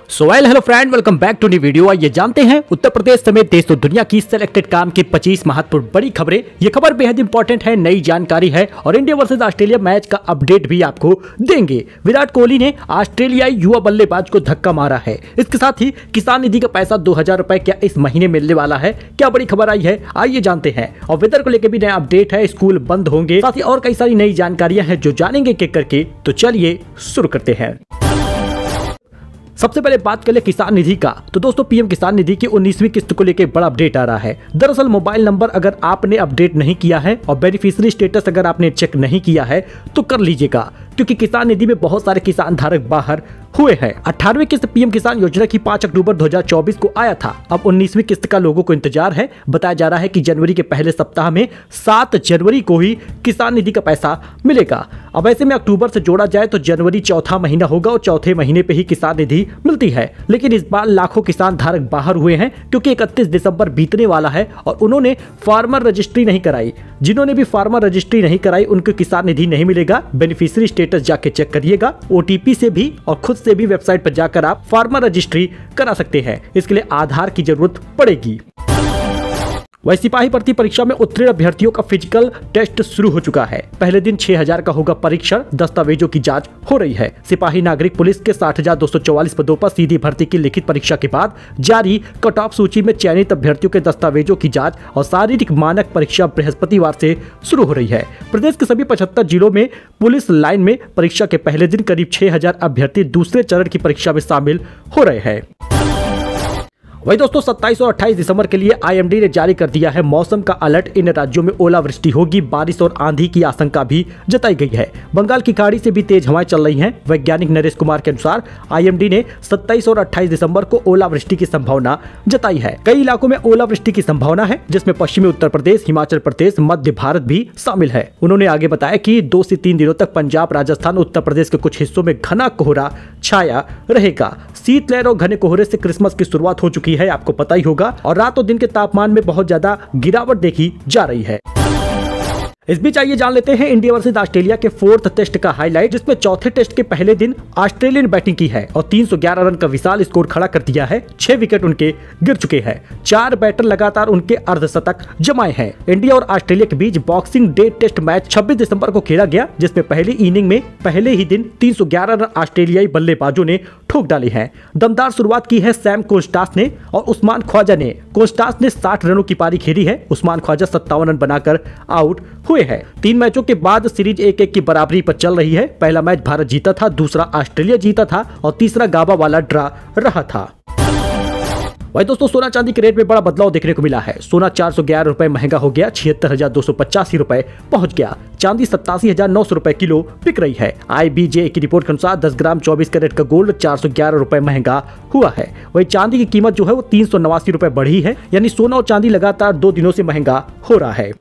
Hello friend, welcome back to new video. ये जानते हैं उत्तर प्रदेश समेत देश और दुनिया की सिलेक्टेड काम की 25 महत्वपूर्ण बड़ी खबरें। ये खबर बेहद इंपॉर्टेंट है, नई जानकारी है और इंडिया वर्सेस ऑस्ट्रेलिया मैच का अपडेट भी आपको देंगे। विराट कोहली ने ऑस्ट्रेलियाई युवा बल्लेबाज को धक्का मारा है। इसके साथ ही किसान निधि का पैसा 2000 रुपए क्या इस महीने मिलने वाला है, क्या बड़ी खबर आई है, आइए जानते हैं। और वेदर को लेकर भी नया अपडेट है, स्कूल बंद होंगे, साथ ही और कई सारी नई जानकारियां हैं जो जानेंगे एक करके। तो चलिए शुरू करते हैं। सबसे पहले बात करें किसान निधि का, तो दोस्तों पीएम किसान निधि की 19वीं किस्त को लेकर बड़ा अपडेट आ रहा है। दरअसल मोबाइल नंबर अगर आपने अपडेट नहीं किया है और बेनिफिशियरी स्टेटस अगर आपने चेक नहीं किया है तो कर लीजिएगा, क्योंकि किसान निधि में बहुत सारे किसान धारक बाहर हुए हैं। 18वीं किस्त पीएम किसान योजना की 5 अक्टूबर 2024 को आया था। अब 19वीं किस्त का लोगों को इंतजार है। बताया जा रहा है कि जनवरी के पहले सप्ताह में 7 जनवरी को ही किसान निधि का पैसा मिलेगा। अब ऐसे में अक्टूबर से जोड़ा जाए तो जनवरी चौथा महीना होगा और चौथे महीने पे ही किसान निधि मिलती है। लेकिन इस बार लाखों किसान धारक बाहर हुए हैं, क्योंकि 31 दिसंबर बीतने वाला है और उन्होंने फार्मर रजिस्ट्री नहीं कराई। जिन्होंने भी फार्मर रजिस्ट्री नहीं कराई उनको किसान निधि नहीं मिलेगा। बेनिफिशियरी स्टेटस जाके चेक करिएगा, ओटीपी से भी और खुद से भी वेबसाइट पर जाकर आप फार्मर रजिस्ट्री करा सकते हैं। इसके लिए आधार की जरूरत पड़ेगी। वही सिपाही भर्ती परीक्षा में उत्तीर्ण अभ्यर्थियों का फिजिकल टेस्ट शुरू हो चुका है। पहले दिन 6000 का होगा परीक्षण, दस्तावेजों की जांच हो रही है। सिपाही नागरिक पुलिस के 60,244 पदों पर सीधी भर्ती की लिखित परीक्षा के बाद जारी कट ऑफ सूची में चयनित अभ्यर्थियों के दस्तावेजों की जांच और शारीरिक मानक परीक्षा बृहस्पतिवार से शुरू हो रही है। प्रदेश के सभी 75 जिलों में पुलिस लाइन में परीक्षा के पहले दिन करीब 6000 अभ्यर्थी दूसरे चरण की परीक्षा में शामिल हो रहे हैं। वही दोस्तों 27 और 28 दिसंबर के लिए आईएमडी ने जारी कर दिया है मौसम का अलर्ट। इन राज्यों में ओलावृष्टि होगी, बारिश और आंधी की आशंका भी जताई गई है। बंगाल की खाड़ी से भी तेज हवाएं चल रही हैं। वैज्ञानिक नरेश कुमार के अनुसार आईएमडी ने 27 और 28 दिसंबर को ओलावृष्टि की संभावना जताई है। कई इलाकों में ओलावृष्टि की संभावना है, जिसमें पश्चिमी उत्तर प्रदेश, हिमाचल प्रदेश, मध्य भारत भी शामिल है। उन्होंने आगे बताया कि 2 से 3 दिनों तक पंजाब, राजस्थान, उत्तर प्रदेश के कुछ हिस्सों में घना कोहरा छाया रहेगा। शीतलहर और घने कोहरे से क्रिसमस की शुरुआत हो चुकी है, आपको पता ही होगा, और रात और दिन के तापमान में बहुत ज्यादा गिरावट देखी जा रही है। इस बीच आइए जान लेते हैं इंडिया वर्सेस ऑस्ट्रेलिया के 4th टेस्ट का हाईलाइट, जिसमें चौथे टेस्ट के पहले दिन ऑस्ट्रेलिया ने बैटिंग की है और 311 रन का विशाल स्कोर खड़ा कर दिया है। 6 विकेट उनके गिर चुके हैं। 4 बैटर लगातार उनके अर्धशतक जमाए हैं। इंडिया और ऑस्ट्रेलिया के बीच बॉक्सिंग डे टेस्ट मैच 26 दिसंबर को खेला गया, जिसमें पहली इनिंग में पहले ही दिन 311 रन ऑस्ट्रेलियाई बल्लेबाजों ने ठोक डाली है। दमदार शुरुआत की है सैम कोस्टास ने और उस्मान ख्वाजा ने। कोस्टास ने 60 रनों की पारी खेली है। उस्मान ख्वाजा 57 रन बनाकर आउट हुए हैं। 3 मैचों के बाद सीरीज 1-1 की बराबरी पर चल रही है। पहला मैच भारत जीता था, दूसरा ऑस्ट्रेलिया जीता था और तीसरा गाबा वाला ड्रा रहा था। वही दोस्तों सोना चांदी के रेट में बड़ा बदलाव देखने को मिला है। सोना 411 रुपए महंगा हो गया, 76,285 रुपए पहुंच गया। चांदी 87,900 रुपए किलो बिक रही है। IBJ की रिपोर्ट के अनुसार 10 ग्राम 24 कैरेट का गोल्ड 411 रुपए महंगा हुआ है। वही चांदी की कीमत जो है वो 389 रुपए बढ़ी है, यानी सोना और चांदी लगातार 2 दिनों से महंगा हो रहा है।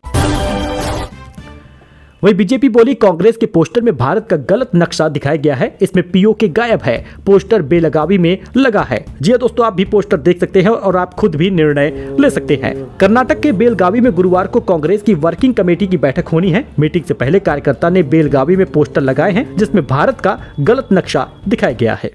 वही बीजेपी बोली कांग्रेस के पोस्टर में भारत का गलत नक्शा दिखाया गया है, इसमें POK गायब है, पोस्टर बेलगावी में लगा है। जी हां दोस्तों, आप भी पोस्टर देख सकते हैं और आप खुद भी निर्णय ले सकते हैं। कर्नाटक के बेलगावी में गुरुवार को कांग्रेस की वर्किंग कमेटी की बैठक होनी है। मीटिंग से पहले कार्यकर्ता ने बेलगावी में पोस्टर लगाए हैं, जिसमें भारत का गलत नक्शा दिखाया गया है।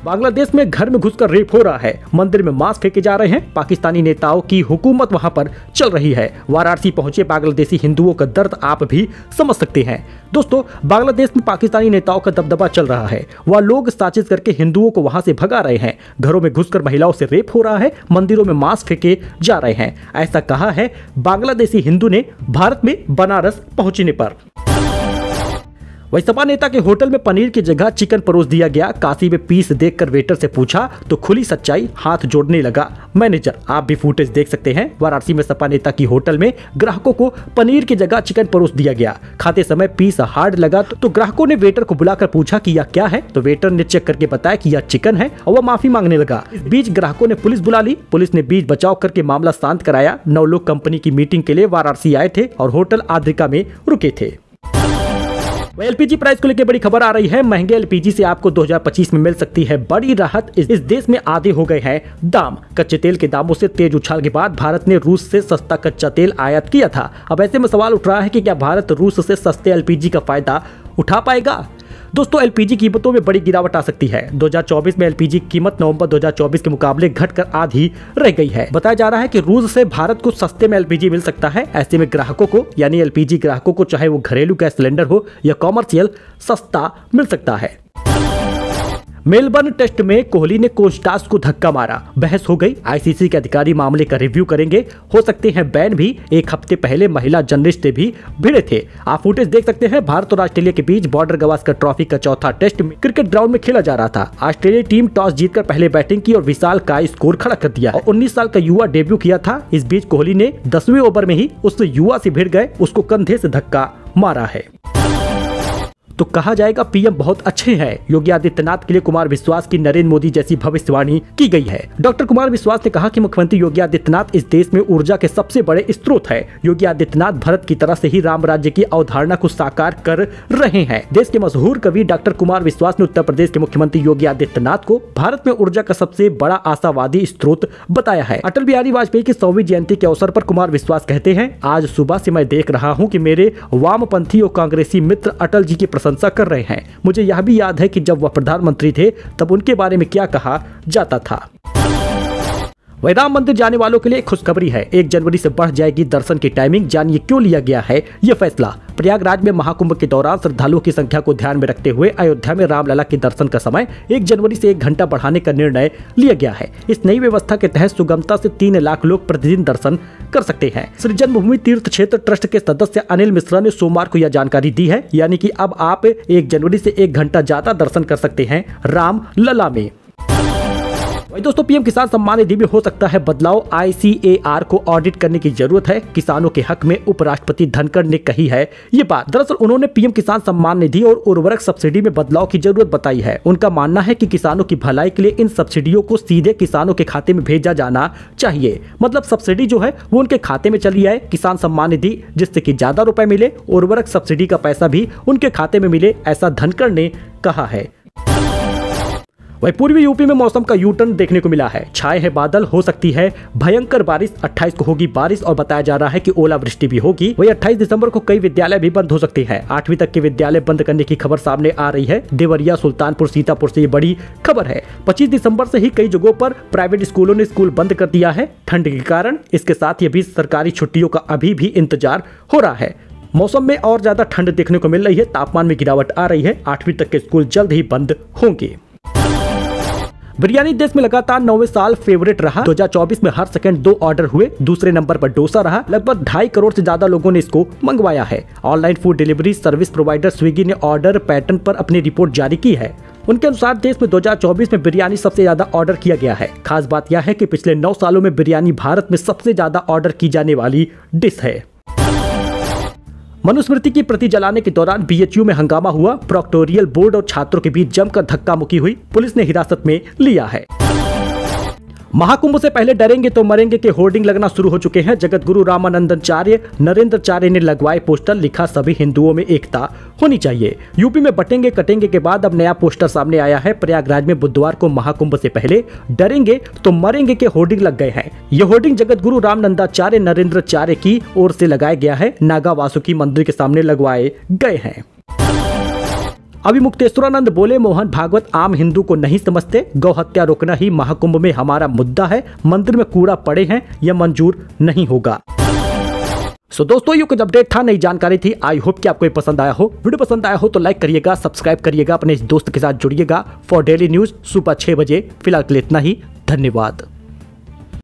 बांग्लादेश में घर में घुसकर रेप हो रहा है। मंदिर में मांस फेंके जा रहे हैं। पाकिस्तानी नेताओं की हुकूमत वहां पर चल रही है। वाराणसी पहुंचे बांग्लादेशी हिंदुओं का दर्द आप भी समझ सकते हैं। दोस्तों बांग्लादेश में पाकिस्तानी नेताओं का दबदबा चल रहा है। वह लोग साजिश करके हिंदुओं को वहां से भगा रहे हैं। घरों में घुसकर महिलाओं से रेप हो रहा है। मंदिरों में मांस फेंके जा रहे हैं। ऐसा कहा है बांग्लादेशी हिंदू ने भारत में बनारस पहुंचने पर। वही सपा नेता के होटल में पनीर की जगह चिकन परोस दिया गया। काशी में पीस देखकर वेटर से पूछा तो खुली सच्चाई, हाथ जोड़ने लगा मैनेजर। आप भी फुटेज देख सकते हैं। वाराणसी में सपा नेता की होटल में ग्राहकों को पनीर की जगह चिकन परोस दिया गया। खाते समय पीस हार्ड लगा तो ग्राहकों ने वेटर को बुलाकर पूछा कि यह क्या है, तो वेटर ने चेक करके बताया कि यह चिकन है और वह माफी मांगने लगा। इस बीच ग्राहकों ने पुलिस बुला ली। पुलिस ने बीच बचाव करके मामला शांत कराया। 9 लोग कंपनी की मीटिंग के लिए वाराणसी आए थे और होटल आद्रिका में रुके थे। एलपीजी प्राइस को लेकर बड़ी खबर आ रही है। महंगे एलपीजी से आपको 2025 में मिल सकती है बड़ी राहत। इस देश में आधे हो गए हैं दाम। कच्चे तेल के दामों से तेज उछाल के बाद भारत ने रूस से सस्ता कच्चा तेल आयात किया था। अब ऐसे में सवाल उठ रहा है कि क्या भारत रूस से सस्ते एलपीजी का फायदा उठा पाएगा? दोस्तों एलपीजी कीमतों में बड़ी गिरावट आ सकती है। 2024 में एलपीजी कीमत नवंबर 2024 के मुकाबले घटकर आधी रह गई है। बताया जा रहा है कि रूस से भारत को सस्ते में एलपीजी मिल सकता है। ऐसे में ग्राहकों को यानी एलपीजी ग्राहकों को चाहे वो घरेलू गैस सिलेंडर हो या कॉमर्शियल सस्ता मिल सकता है। मेलबर्न टेस्ट में कोहली ने कोस्टास को धक्का मारा, बहस हो गई। आईसीसी के अधिकारी मामले का रिव्यू करेंगे, हो सकते हैं बैन भी। एक हफ्ते पहले महिला जर्नलिस्ट भी भिड़े थे। आप फुटेज देख सकते हैं। भारत और ऑस्ट्रेलिया के बीच बॉर्डर गावस्कर ट्रॉफी का चौथा टेस्ट क्रिकेट ग्राउंड में खेला जा रहा था। ऑस्ट्रेलिया टीम टॉस जीतकर पहले बैटिंग की और विशाल का स्कोर खड़ा कर दिया और 19 साल का युवा डेब्यू किया था। इस बीच कोहली ने 10वें ओवर में ही उस युवा से भिड़ गए, उसको कंधे से धक्का मारा है। तो कहा जाएगा पीएम बहुत अच्छे हैं। योगी आदित्यनाथ के लिए कुमार विश्वास की नरेंद्र मोदी जैसी भविष्यवाणी की गई है। डॉक्टर कुमार विश्वास ने कहा कि मुख्यमंत्री योगी आदित्यनाथ इस देश में ऊर्जा के सबसे बड़े स्रोत है। योगी आदित्यनाथ भारत की तरह से ही राम राज्य की अवधारणा को साकार कर रहे हैं। देश के मशहूर कवि डॉक्टर कुमार विश्वास ने उत्तर प्रदेश के मुख्यमंत्री योगी आदित्यनाथ को भारत में ऊर्जा का सबसे बड़ा आशावादी स्रोत बताया है। अटल बिहारी वाजपेयी की 100वीं जयंती के अवसर पर कुमार विश्वास कहते हैं, आज सुबह से मैं देख रहा हूँ कि मेरे वामपंथी और कांग्रेसी मित्र अटल जी की प्रशंसा कर रहे हैं। मुझे यह भी याद है कि जब वह प्रधानमंत्री थे तब उनके बारे में क्या कहा जाता था। वही राम मंदिर जाने वालों के लिए खुशखबरी है। 1 जनवरी से बढ़ जाएगी दर्शन की टाइमिंग। जानिए क्यों लिया गया है ये फैसला। प्रयागराज में महाकुंभ के दौरान श्रद्धालुओं की संख्या को ध्यान में रखते हुए अयोध्या में रामलला के दर्शन का समय 1 जनवरी से 1 घंटा बढ़ाने का निर्णय लिया गया है। इस नई व्यवस्था के तहत सुगमता से 3 लाख लोग प्रतिदिन दर्शन कर सकते हैं। श्री जन्मभूमि तीर्थ क्षेत्र ट्रस्ट के सदस्य अनिल मिश्रा ने सोमवार को यह जानकारी दी है। यानी कि अब आप 1 जनवरी से 1 घंटा ज्यादा दर्शन कर सकते हैं रामलला में। वही दोस्तों पीएम किसान सम्मान निधि में हो सकता है बदलाव। आईसीएआर को ऑडिट करने की जरूरत है, किसानों के हक में उपराष्ट्रपति धनखड़ ने कही है ये बात। दरअसल उन्होंने पीएम किसान सम्मान निधि और उर्वरक सब्सिडी में बदलाव की जरूरत बताई है। उनका मानना है कि किसानों की भलाई के लिए इन सब्सिडियों को सीधे किसानों के खाते में भेजा जाना चाहिए। मतलब सब्सिडी जो है वो उनके खाते में चली आए, किसान सम्मान निधि, जिससे कि ज्यादा रुपए मिले। उर्वरक सब्सिडी का पैसा भी उनके खाते में मिले, ऐसा धनखड़ ने कहा है। वही पूर्वी यूपी में मौसम का यू टर्न देखने को मिला है। छाए हैं बादल, हो सकती है भयंकर बारिश। 28 को होगी बारिश और बताया जा रहा है कि ओलावृष्टि भी होगी। वही 28 दिसंबर को कई विद्यालय भी बंद हो सकते हैं। 8वीं तक के विद्यालय बंद करने की खबर सामने आ रही है। देवरिया, सुल्तानपुर, सीतापुर से ये बड़ी खबर है। 25 दिसंबर से ही कई जगहों पर प्राइवेट स्कूलों ने स्कूल बंद कर दिया है ठंड के कारण। इसके साथ ही अभी सरकारी छुट्टियों का अभी भी इंतजार हो रहा है। मौसम में और ज्यादा ठंड देखने को मिल रही है, तापमान में गिरावट आ रही है। 8वीं तक के स्कूल जल्द ही बंद होंगे। बिरयानी देश में लगातार 9वें साल फेवरेट रहा। 2024 में हर सेकंड 2 ऑर्डर हुए। दूसरे नंबर पर डोसा रहा। लगभग 2.5 करोड़ से ज्यादा लोगों ने इसको मंगवाया है। Online food delivery service provider Swiggy ने ऑर्डर पैटर्न पर अपनी रिपोर्ट जारी की है। उनके अनुसार देश में 2024 में बिरयानी सबसे ज्यादा ऑर्डर किया गया है। खास बात यह है कि पिछले 9 सालों में बिरयानी भारत में सबसे ज्यादा ऑर्डर की जाने वाली डिश है। मनुस्मृति की प्रति जलाने के दौरान बीएचयू में हंगामा हुआ। प्रोक्टोरियल बोर्ड और छात्रों के बीच जमकर धक्का मुक्की हुई। पुलिस ने हिरासत में लिया है। महाकुंभ से पहले डरेंगे तो मरेंगे के होर्डिंग लगना शुरू हो चुके हैं। जगत गुरु रामानंदाचार्य नरेंद्राचार्य ने लगवाए पोस्टर, लिखा सभी हिंदुओं में एकता होनी चाहिए। यूपी में बटेंगे कटेंगे के बाद अब नया पोस्टर सामने आया है। प्रयागराज में बुधवार को महाकुंभ से पहले डरेंगे तो मरेंगे के होर्डिंग लग गए हैं। ये होर्डिंग जगत गुरु रामानंदाचार्य नरेंद्राचार्य की ओर से लगाया गया है। नागा वासुकी मंदिर के सामने लगवाए गए हैं। अभी मुक्तेश्वरानंद बोले, मोहन भागवत आम हिंदू को नहीं समझते। गौ हत्या रोकना ही महाकुंभ में हमारा मुद्दा है। मंदिर में कूड़ा पड़े हैं, यह मंजूर नहीं होगा। सो दोस्तों ये कुछ अपडेट था, नई जानकारी थी। आई होप कि आपको ये पसंद आया हो। वीडियो पसंद आया हो तो लाइक करिएगा, सब्सक्राइब करिएगा, अपने इस दोस्त के साथ जुड़िएगा फॉर डेली न्यूज सुबह 6 बजे। फिलहाल के लिए इतना ही, धन्यवाद।